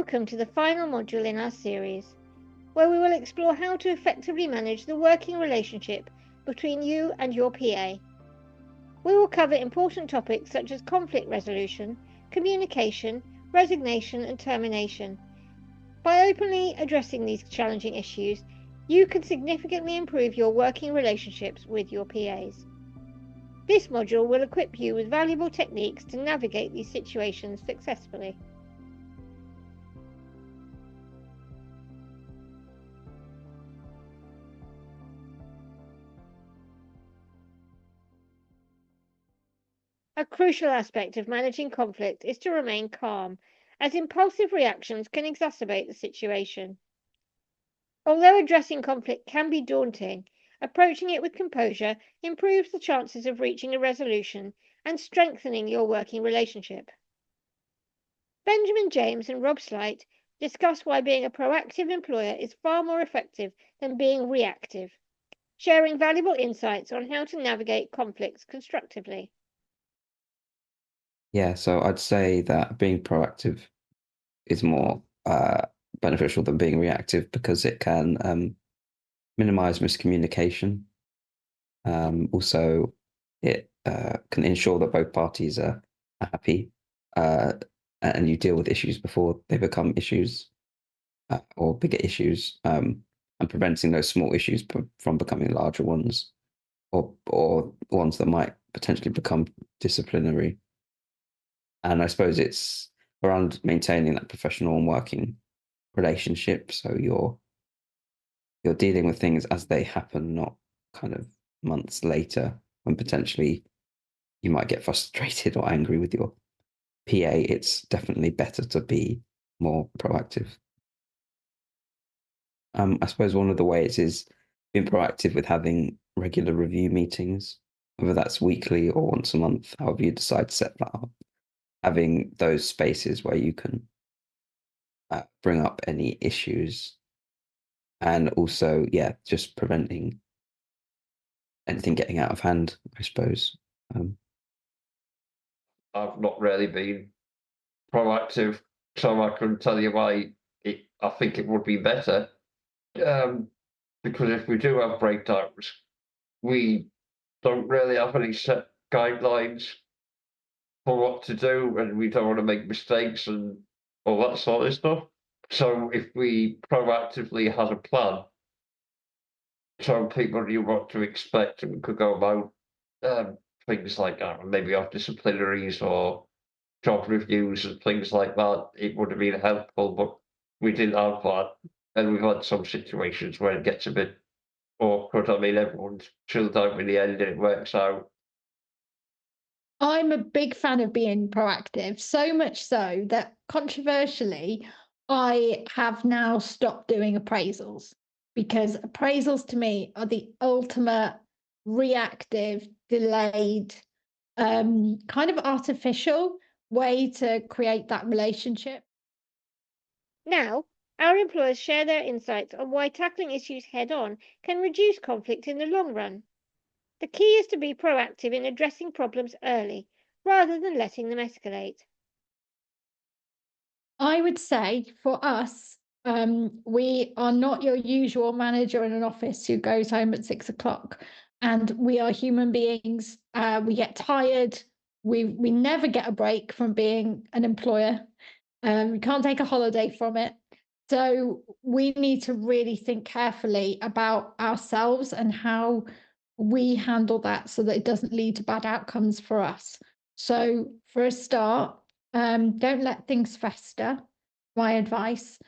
welcome to the final module in our series, where we will explore how to effectively manage the working relationship between you and your PA. We will cover important topics such as conflict resolution, communication, resignation, and termination. By openly addressing these challenging issues, you can significantly improve your working relationships with your PAs. This module will equip you with valuable techniques to navigate these situations successfully. A crucial aspect of managing conflict is to remain calm, as impulsive reactions can exacerbate the situation. Although addressing conflict can be daunting, approaching it with composure improves the chances of reaching a resolution and strengthening your working relationship. Benjamin James and Rob Slight discuss why being a proactive employer is far more effective than being reactive, sharing valuable insights on how to navigate conflicts constructively. Yeah, so I'd say that being proactive is more beneficial than being reactive because it can minimize miscommunication. Also, it can ensure that both parties are happy and you deal with issues before they become issues or bigger issues, and preventing those small issues from becoming larger ones or ones that might potentially become disciplinary. And I suppose it's around maintaining that professional and working relationship. So you're dealing with things as they happen, not kind of months later when potentially you might get frustrated or angry with your PA. It's definitely better to be more proactive. I suppose one of the ways is being proactive with having regular review meetings, whether that's weekly or once a month, however you decide to set that up. Having those spaces where you can bring up any issues, and also, yeah, just preventing anything getting out of hand, I suppose. I've not really been proactive, so I couldn't tell you why I think it would be better. Because if we do have breakdowns, we don't really have any set guidelines for what to do, and we don't want to make mistakes and all that sort of stuff. So if we proactively had a plan, so people knew what to expect and we could go about things like maybe off disciplinaries or job reviews and things like that, it would have been helpful, but we didn't have that. And we've had some situations where it gets a bit awkward. I mean, everyone's chilled out in the end and it works out. I'm a big fan of being proactive, so much so that controversially, I have now stopped doing appraisals because appraisals to me are the ultimate reactive, delayed, kind of artificial way to create that relationship. Now, our employers share their insights on why tackling issues head on can reduce conflict in the long run. The key is to be proactive in addressing problems early, rather than letting them escalate. I would say for us, we are not your usual manager in an office who goes home at 6 o'clock. And we are human beings. We get tired. We never get a break from being an employer. We can't take a holiday from it. So we need to really think carefully about ourselves and how we handle that so that it doesn't lead to bad outcomes for us. So for a start, don't let things fester. My advice: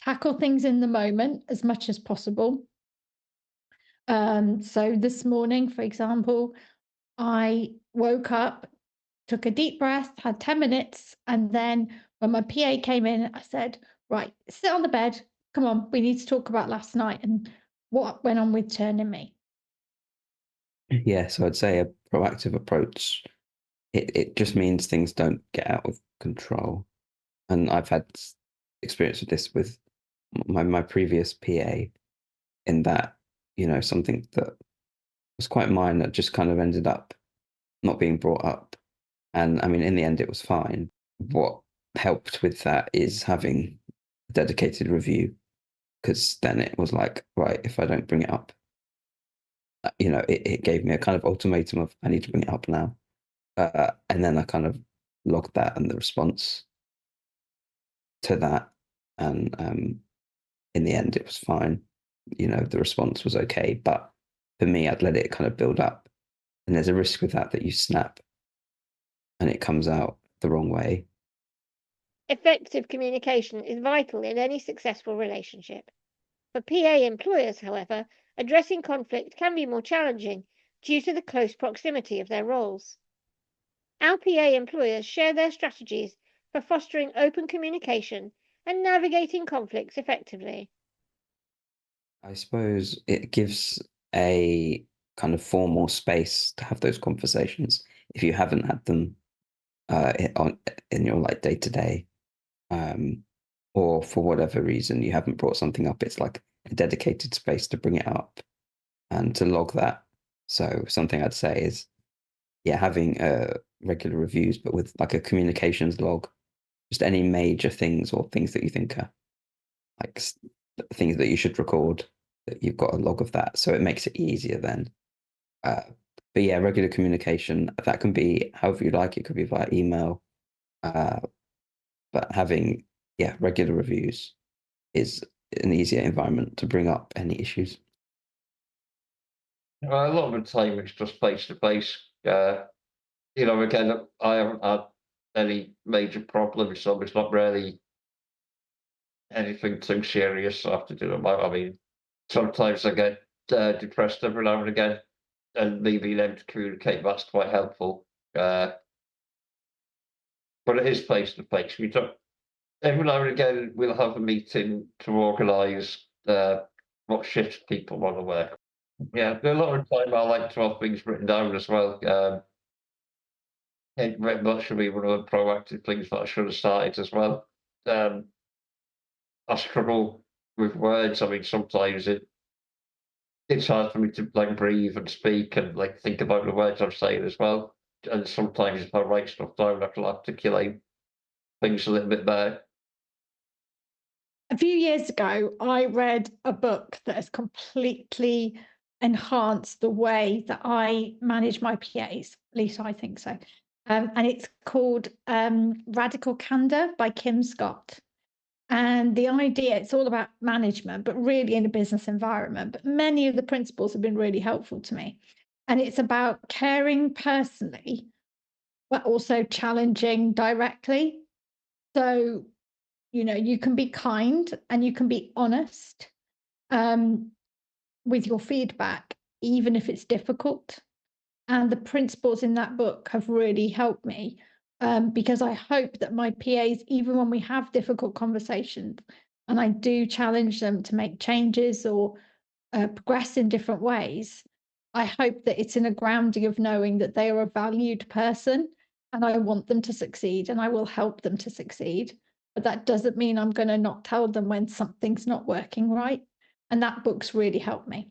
tackle things in the moment as much as possible. So this morning, for example, I woke up, took a deep breath, had 10 minutes, and then when my PA came in, I said, right, sit on the bed. Come on, we need to talk about last night and what went on with turning me. Yeah, so I'd say a proactive approach, it just means things don't get out of control. And I've had experience with this with my previous PA, in that, something that was quite minor just kind of ended up not being brought up. And I mean, in the end, it was fine. What helped with that is having dedicated review, because then it was like, right, if I don't bring it up, it gave me a kind of ultimatum of I need to bring it up now. And then I kind of logged that and the response to that. And in the end, it was fine. The response was okay. But for me, I'd let it kind of build up. And there's a risk with that you snap and it comes out the wrong way. Effective communication is vital in any successful relationship. For PA employers, however, addressing conflict can be more challenging due to the close proximity of their roles. Our PA employers share their strategies for fostering open communication and navigating conflicts effectively. I suppose it gives a kind of formal space to have those conversations if you haven't had them in your like day to day, or for whatever reason you haven't brought something up. It's like a dedicated space to bring it up and to log that. So something I'd say is, having regular reviews, but with like a communications log, just any major things or things that you think are like things that you should record, that you've got a log of that, so it makes it easier then. But yeah, regular communication, that can be however you like. It could be via email, but having regular reviews is an easier environment to bring up any issues. A lot of the time it's just face to face. Again, I haven't had any major problems, so it's not really anything too serious I have to do about. I mean, sometimes I get depressed every now and again, and me being able to communicate, that's quite helpful. But it is face to face. We don't. Every now and again, we'll have a meeting to organise what shifts people want to work. Yeah, a lot of the time I like to have things written down as well. It very much should be one of the proactive things that I should have started as well. I struggle with words. I mean, sometimes it's hard for me to like breathe and speak and like think about the words I'm saying as well. And sometimes if I write stuff down, I can articulate things a little bit better. A few years ago, I read a book that has completely enhanced the way that I manage my PAs. At least I think so. And it's called Radical Candor by Kim Scott. And the idea, it's all about management, but really in a business environment. But many of the principles have been really helpful to me. And it's about caring personally, but also challenging directly. So, you can be kind and you can be honest with your feedback, even if it's difficult. And the principles in that book have really helped me, because I hope that my PAs, even when we have difficult conversations and I do challenge them to make changes or progress in different ways, I hope that it's in a grounding of knowing that they are a valued person and I want them to succeed and I will help them to succeed. But that doesn't mean I'm going to not tell them when something's not working right. And that book's really helped me.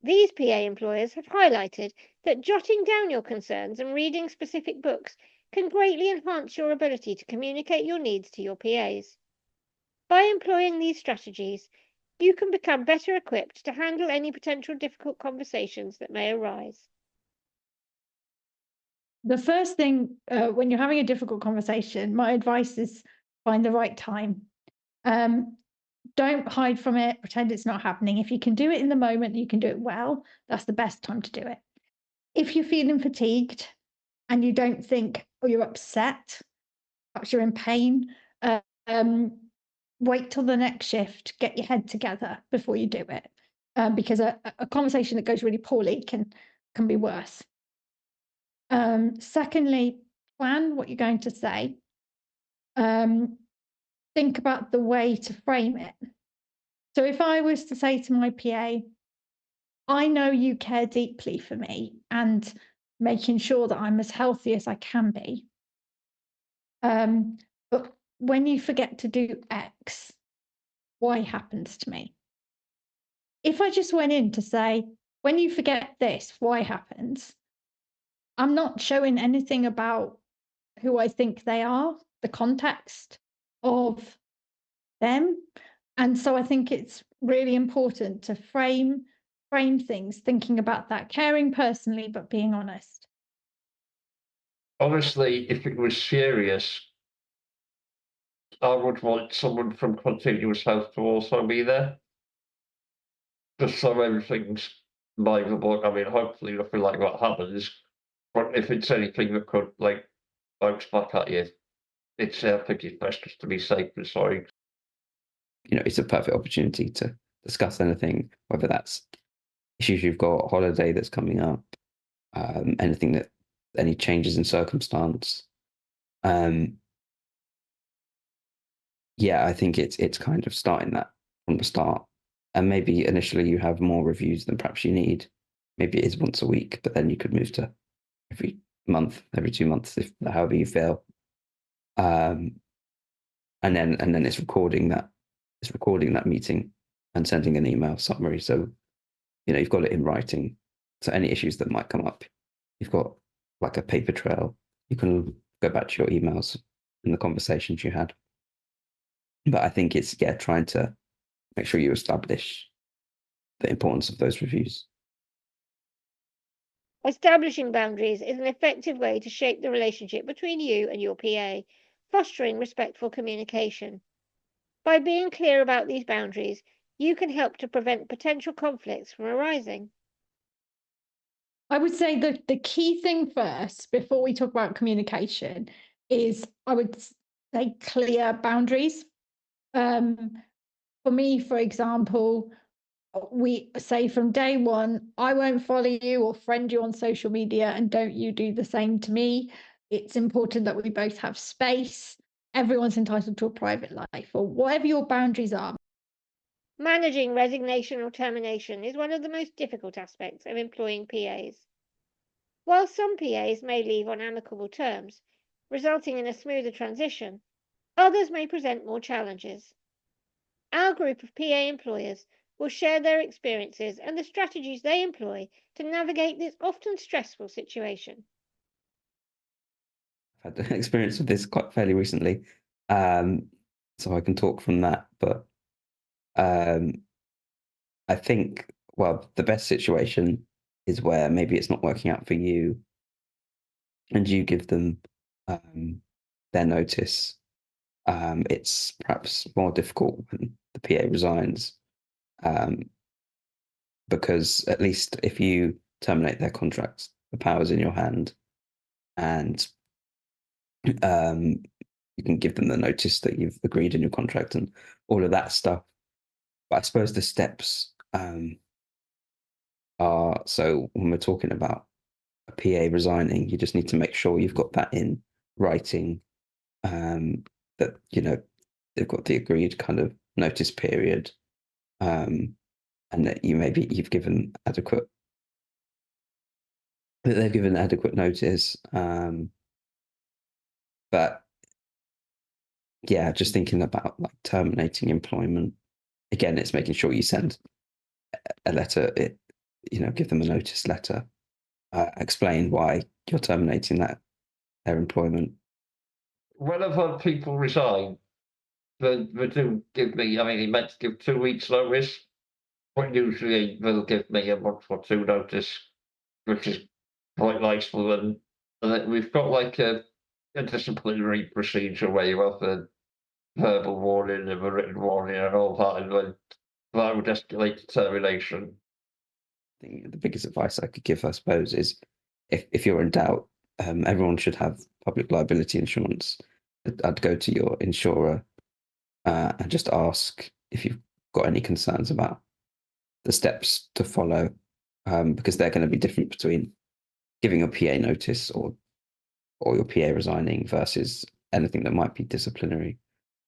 These PA employers have highlighted that jotting down your concerns and reading specific books can greatly enhance your ability to communicate your needs to your PAs. By employing these strategies, you can become better equipped to handle any potential difficult conversations that may arise. The first thing, when you're having a difficult conversation, my advice is find the right time. Don't hide from it, pretend it's not happening. If you can do it in the moment, you can do it well, that's the best time to do it. If you're feeling fatigued and you don't think, or you're upset, perhaps you're in pain, wait till the next shift, get your head together before you do it. Because a conversation that goes really poorly can be worse. Secondly, plan what you're going to say. Think about the way to frame it. So if I was to say to my PA, I know you care deeply for me and making sure that I'm as healthy as I can be. But when you forget to do X, Y happens to me. If I just went in to say, when you forget this, Y happens, I'm not showing anything about who I think they are, the context of them. And so I think it's really important to frame things, thinking about that, caring personally, but being honest. Honestly, if it was serious, I would want someone from continuous health to also be there. Just so everything's by the book. I mean, hopefully nothing like that happens. But if it's anything that could like bounce back at you, it's I think it's best just to be safe and sorry. You know, it's a perfect opportunity to discuss anything, whether that's issues you've got, holiday that's coming up, anything that any changes in circumstance. Yeah, I think it's kind of starting that from the start, and maybe initially you have more reviews than perhaps you need. Maybe it is once a week, but then you could move to every month, every 2 months, if however you feel. And then it's recording that meeting and sending an email summary. So you know you've got it in writing. So any issues that might come up, you've got like a paper trail. You can go back to your emails and the conversations you had. But I think it's trying to make sure you establish the importance of those reviews. Establishing boundaries is an effective way to shape the relationship between you and your PA, fostering respectful communication. By being clear about these boundaries, you can help to prevent potential conflicts from arising. I would say that the key thing first, before we talk about communication, is I would say clear boundaries. For me, for example, we say from day one, I won't follow you or friend you on social media, and don't you do the same to me. It's important that we both have space. Everyone's entitled to a private life, or whatever your boundaries are. Managing resignation or termination is one of the most difficult aspects of employing PAs. While some PAs may leave on amicable terms, resulting in a smoother transition, others may present more challenges. Our group of PA employers will share their experiences and the strategies they employ to navigate this often stressful situation. I've had an experience with this quite fairly recently, so I can talk from that. But I think, well, the best situation is where maybe it's not working out for you, and you give them their notice. It's perhaps more difficult when the PA resigns, because at least if you terminate their contract, the power's in your hand, and you can give them the notice that you've agreed in your contract and all of that stuff. But I suppose the steps are, so when we're talking about a PA resigning, you just need to make sure you've got that in writing, that they've got the agreed kind of notice period, and that you've given adequate, that they've given adequate notice. But yeah, just thinking about like terminating employment, again, it's making sure you send a letter, give them a notice letter, explain why you're terminating their employment. When I've had people resign, they do give me, I mean, he meant to give 2 weeks notice, but usually they'll give me a month or two notice, which is quite nice for them. And then we've got like a disciplinary procedure where you have a verbal warning and a written warning and all that, and then that would escalate to termination. I think the biggest advice I could give, I suppose, is if you're in doubt, everyone should have public liability insurance. I'd go to your insurer and just ask if you've got any concerns about the steps to follow, because they're going to be different between giving your PA notice or your PA resigning versus anything that might be disciplinary.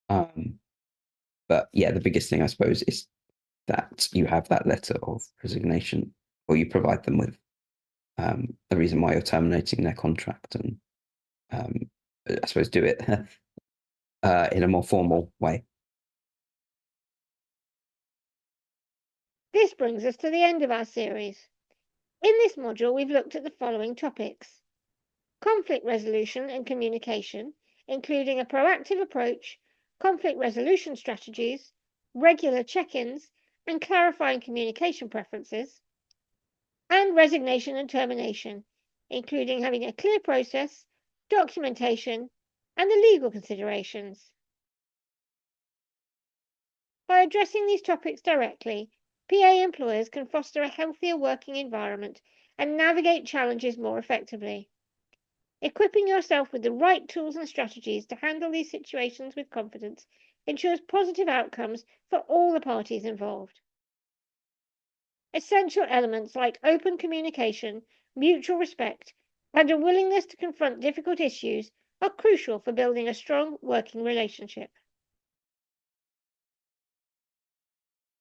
But yeah, the biggest thing I suppose is that you have that letter of resignation, or you provide them with the reason why you're terminating their contract, and I suppose do it in a more formal way. This brings us to the end of our series. In this module, we've looked at the following topics: conflict resolution and communication, including a proactive approach, conflict resolution strategies, regular check-ins, and clarifying communication preferences, and resignation and termination, including having a clear process, documentation, and the legal considerations. By addressing these topics directly, PA employers can foster a healthier working environment and navigate challenges more effectively. Equipping yourself with the right tools and strategies to handle these situations with confidence ensures positive outcomes for all the parties involved. Essential elements like open communication, mutual respect, and a willingness to confront difficult issues are crucial for building a strong working relationship.